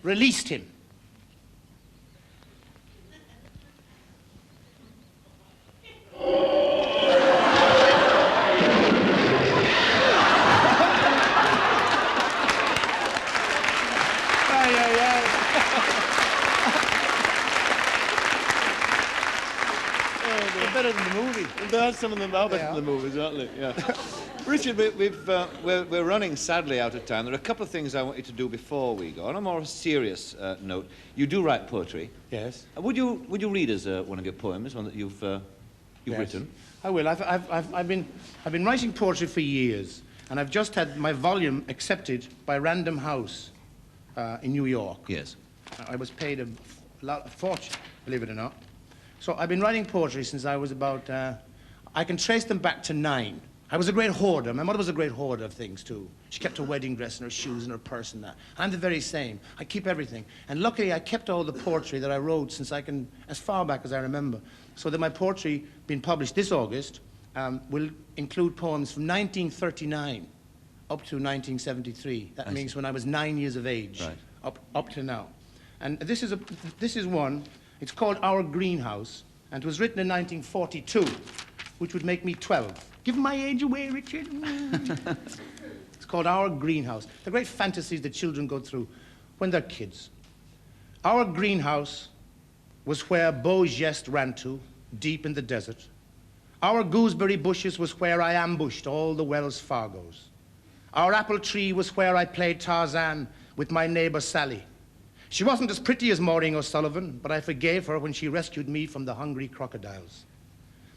released him. Better than the movie. That's some of them are better than the movies, aren't they? Yeah. Richard, we're running sadly out of time. There are a couple of things I want you to do before we go. On a more serious note, you do write poetry. Yes. Would you read us one of your poems, one that you've written? I will. I've been writing poetry for years, and I've just had my volume accepted by Random House in New York. Yes. I was paid a fortune, believe it or not. So I've been writing poetry since I was about, I can trace them back to 9. I was a great hoarder. My mother was a great hoarder of things, too. She kept her wedding dress and her shoes and her purse and that. I'm the very same. I keep everything. And luckily, I kept all the poetry that I wrote since I can, as far back as I remember. So that my poetry, being published this August, will include poems from 1939 up to 1973. That means when I was 9 years of age, right, up to now. And this is one. It's called Our Greenhouse, and it was written in 1942, which would make me 12. Give my age away, Richard. It's called Our Greenhouse. The great fantasies that children go through when they're kids. Our greenhouse was where Beau Geste ran to, deep in the desert. Our gooseberry bushes was where I ambushed all the Wells Fargos. Our apple tree was where I played Tarzan with my neighbor Sally. She wasn't as pretty as Maureen O'Sullivan, but I forgave her when she rescued me from the hungry crocodiles.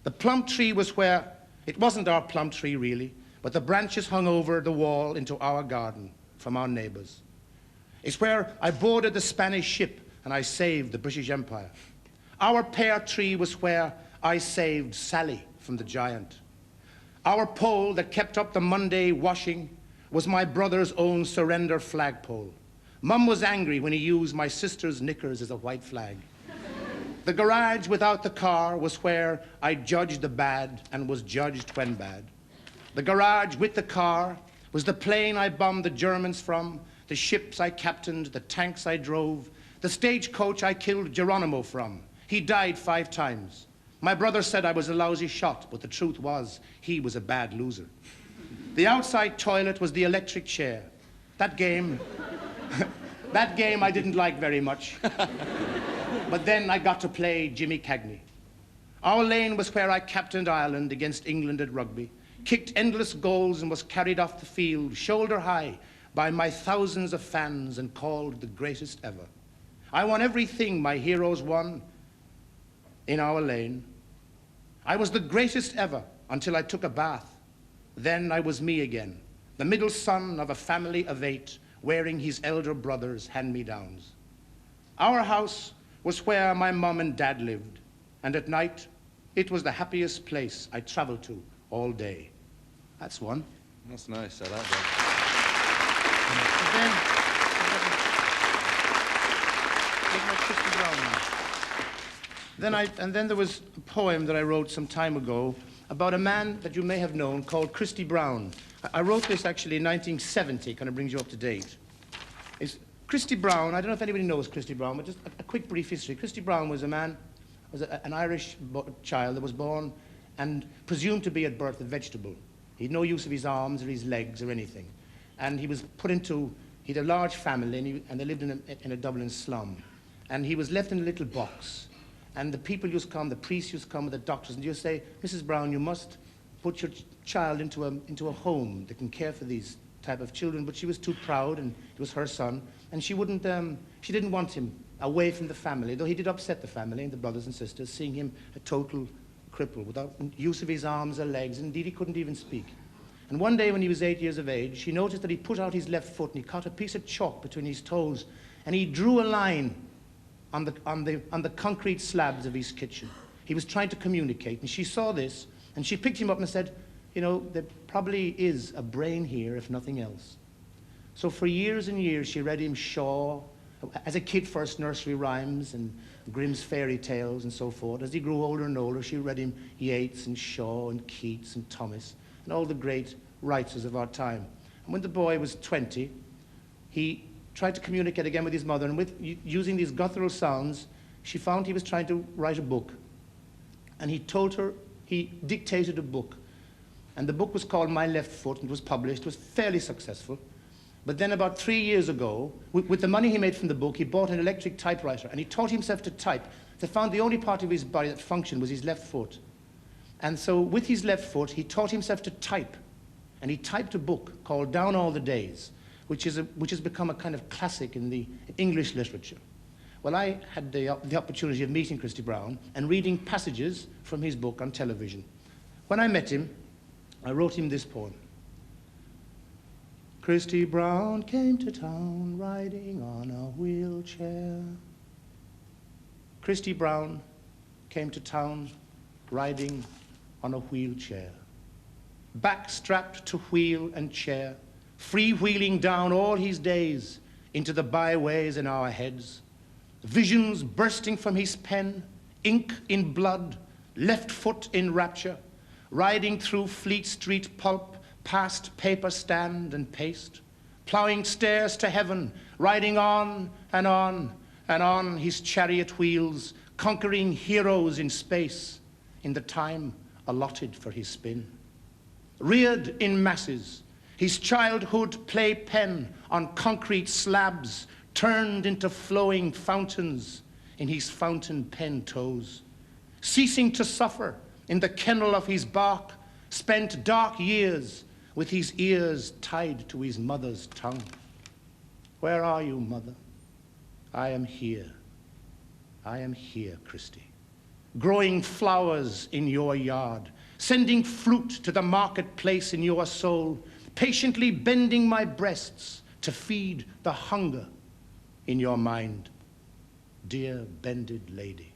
The plum tree was where, it wasn't our plum tree really, but the branches hung over the wall into our garden from our neighbors. It's where I boarded the Spanish ship and I saved the British Empire. Our pear tree was where I saved Sally from the giant. Our pole that kept up the Monday washing was my brother's own surrender flagpole. Mum was angry when he used my sister's knickers as a white flag. The garage without the car was where I judged the bad and was judged when bad. The garage with the car was the plane I bombed the Germans from, the ships I captained, the tanks I drove, the stagecoach I killed Geronimo from. He died 5 times. My brother said I was a lousy shot, but the truth was he was a bad loser. The outside toilet was the electric chair. That game I didn't like very much. But then I got to play Jimmy Cagney. Our lane was where I captained Ireland against England at rugby, kicked endless goals and was carried off the field, shoulder high, by my thousands of fans and called the greatest ever. I won everything my heroes won in our lane. I was the greatest ever until I took a bath. Then I was me again, the middle son of a family of 8, wearing his elder brother's hand-me-downs. Our house was where my mom and dad lived, and at night, it was the happiest place I traveled to all day. That's one. That's nice, I like that. And then there was a poem that I wrote some time ago about a man that you may have known called Christy Brown. I wrote this actually in 1970, kind of brings you up to date. Christy Brown, I don't know if anybody knows Christy Brown, but just a quick brief history. Christy Brown was a man, an Irish child that was born and presumed to be at birth a vegetable. He had no use of his arms or his legs or anything. And he was put into, he had a large family and they lived in a Dublin slum. And he was left in a little box. And the people used to come, the priests used to come with the doctors and just say, Mrs. Brown, you must put your child into a home that can care for these type of children. But she was too proud, and it was her son, and she didn't want him away from the family, though he did upset the family and the brothers and sisters, seeing him a total cripple without use of his arms or legs. Indeed, he couldn't even speak. And one day when he was 8 years of age, she noticed that he put out his left foot and he caught a piece of chalk between his toes, and he drew a line on the concrete slabs of his kitchen. He was trying to communicate, and she saw this, and she picked him up and said, you know, there probably is a brain here, if nothing else. So for years and years, she read him Shaw. As a kid, first nursery rhymes and Grimm's fairy tales and so forth. As he grew older and older, she read him Yeats and Shaw and Keats and Thomas and all the great writers of our time. And when the boy was 20, he tried to communicate again with his mother, and using these guttural sounds, she found he was trying to write a book. And he told her, he dictated a book. And the book was called My Left Foot, and it was published. It was fairly successful. But then about 3 years ago, with the money he made from the book, he bought an electric typewriter, and he taught himself to type. They found the only part of his body that functioned was his left foot. And so with his left foot, he taught himself to type. And he typed a book called Down All the Days, which has become a kind of classic in the English literature. Well, I had the opportunity of meeting Christy Brown and reading passages from his book on television. When I met him, I wrote him this poem. Christy Brown came to town riding on a wheelchair. Christy Brown came to town riding on a wheelchair. Back strapped to wheel and chair, freewheeling down all his days into the byways in our heads. Visions bursting from his pen, ink in blood, left foot in rapture, riding through Fleet Street pulp, past paper stand and paste, ploughing stairs to heaven, riding on and on and on his chariot wheels, conquering heroes in space in the time allotted for his spin. Reared in masses, his childhood playpen on concrete slabs turned into flowing fountains in his fountain pen toes. Ceasing to suffer in the kennel of his bark, spent dark years with his ears tied to his mother's tongue. Where are you, mother? I am here. I am here, Christy. Growing flowers in your yard, sending fruit to the marketplace in your soul, patiently bending my breasts to feed the hunger in your mind. Dear bended lady.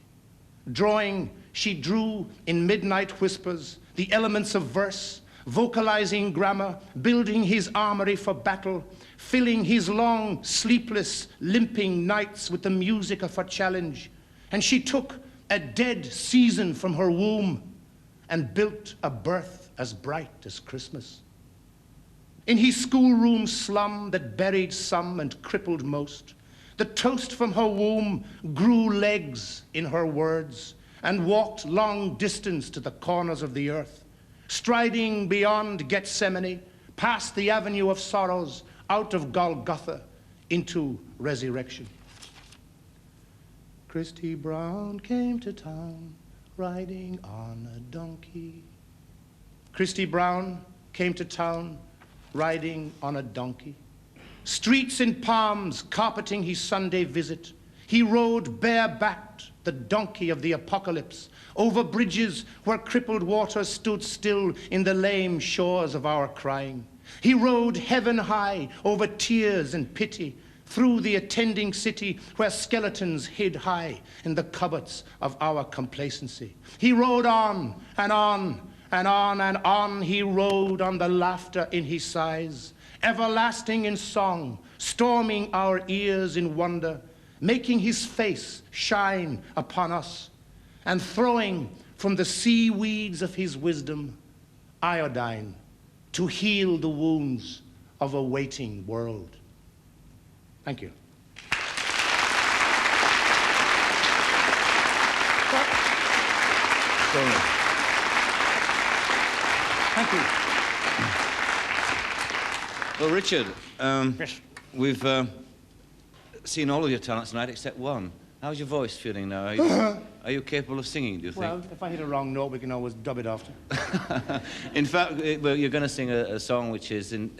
Drawing, she drew in midnight whispers the elements of verse, vocalizing grammar, building his armory for battle, filling his long, sleepless, limping nights with the music of her challenge. And she took a dead season from her womb and built a birth as bright as Christmas. In his schoolroom slum that buried some and crippled most, the toast from her womb grew legs in her words and walked long distance to the corners of the earth, striding beyond Gethsemane, past the avenue of sorrows, out of Golgotha into resurrection. Christy Brown came to town riding on a donkey. Christy Brown came to town riding on a donkey. Streets in palms carpeting his Sunday visit. He rode bare-backed, the donkey of the apocalypse, over bridges where crippled waters stood still in the lame shores of our crying. He rode heaven high over tears and pity, through the attending city where skeletons hid high in the cupboards of our complacency. He rode on and on and on and on. He rode on the laughter in his sighs, everlasting in song, storming our ears in wonder, making his face shine upon us, and throwing from the seaweeds of his wisdom iodine to heal the wounds of a waiting world. Thank you. Thank you. Well, Richard, Yes. we've seen all of your talents tonight except one. How's your voice feeling now? Are you capable of singing, do you think? Well, if I hit a wrong note, we can always dub it after. In fact, well, you're going to sing a song which is in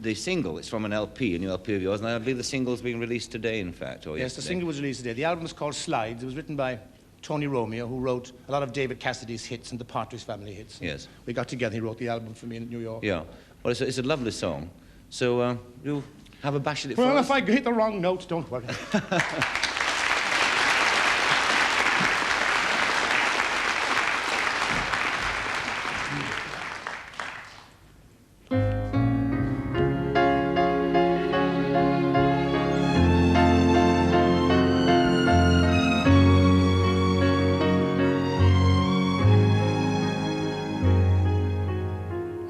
the single. It's from an LP, a new LP of yours, and I believe the single's being released today, in fact, or Yes, yesterday. the single was released today. The album is called Slides. It was written by Tony Romeo, who wrote a lot of David Cassidy's hits and the Partridge Family hits. Yes. We got together, he wrote the album for me in New York. Yeah. Well, it's a lovely song. So, you have a bash at it for Well, us? if I hit the wrong note, don't worry.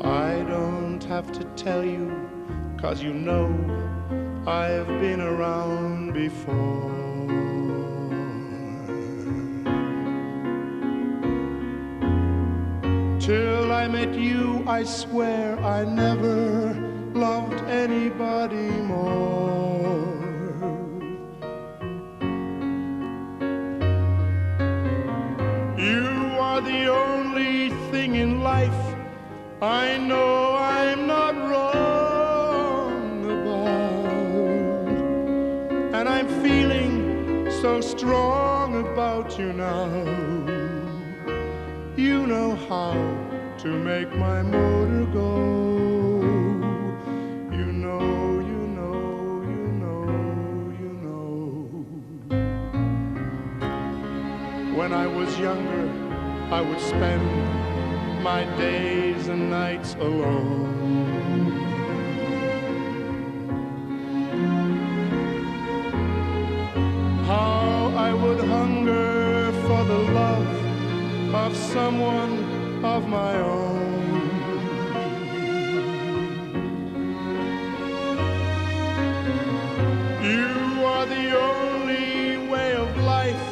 I don't have to tell you, 'cause you know I've been around before. Till I met you, I swear I never loved anybody more. You are the only thing in life I know I'm not wrong about. And I'm feeling so strong about you now. You know how to make my motor go. You know, you know, you know, you know. When I was younger, I would spend my days and nights alone. How I would hunger for the love of someone of my own. You are the only way of life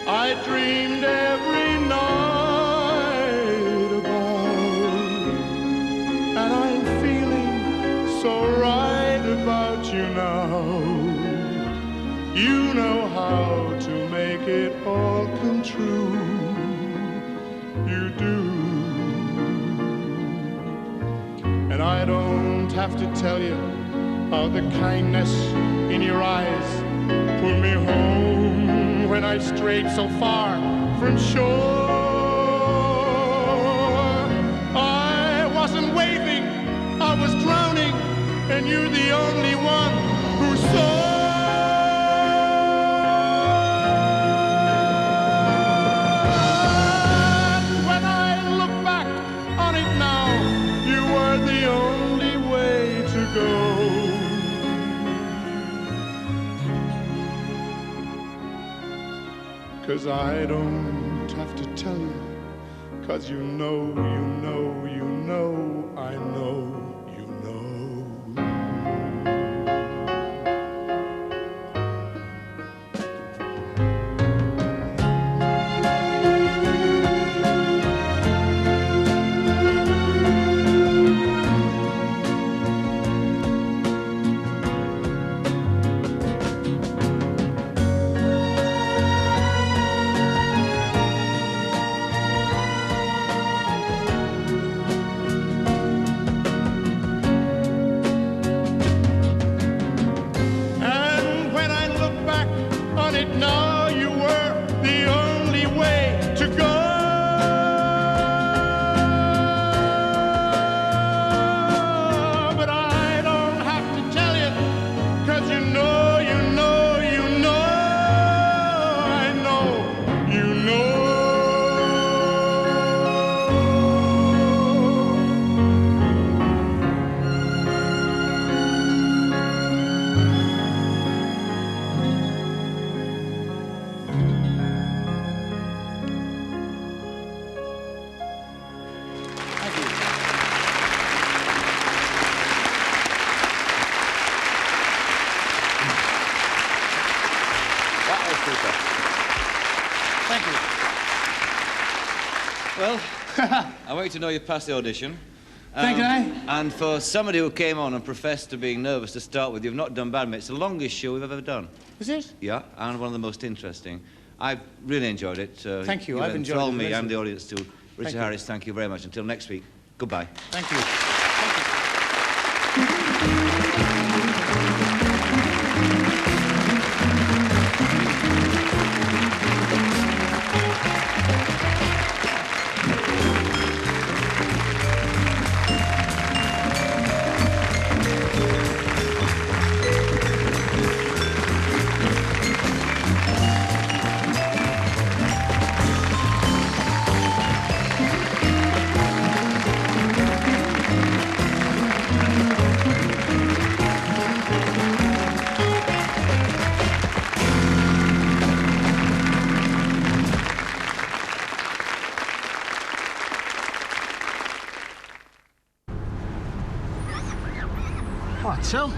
I dreamed every night about. And I'm feeling so right about you now. You know how to make it all come true. You do. And I don't have to tell you how the kindness in your eyes pulled me home when I strayed so far from shore. I wasn't waving, I was drowning, and you're the only one who saw. The only way to go. 'Cause I don't have to tell you, 'cause you know, you know, you know, I know, you know. Now you were the only way to go. But I don't have to tell you, 'cause you know, you know, you know, I know, you know. Thank you. Well, I want you to know you passed the audition. Thank you. And for somebody who came on and professed to being nervous to start with, you've not done bad, mate. It's the longest show we've ever done. Is it? Yeah, and one of the most interesting. I've really enjoyed it. Thank you. I've enjoyed it. All me and the audience too. Richard Harris, thank you very much. Until next week, goodbye. Thank you. What, so?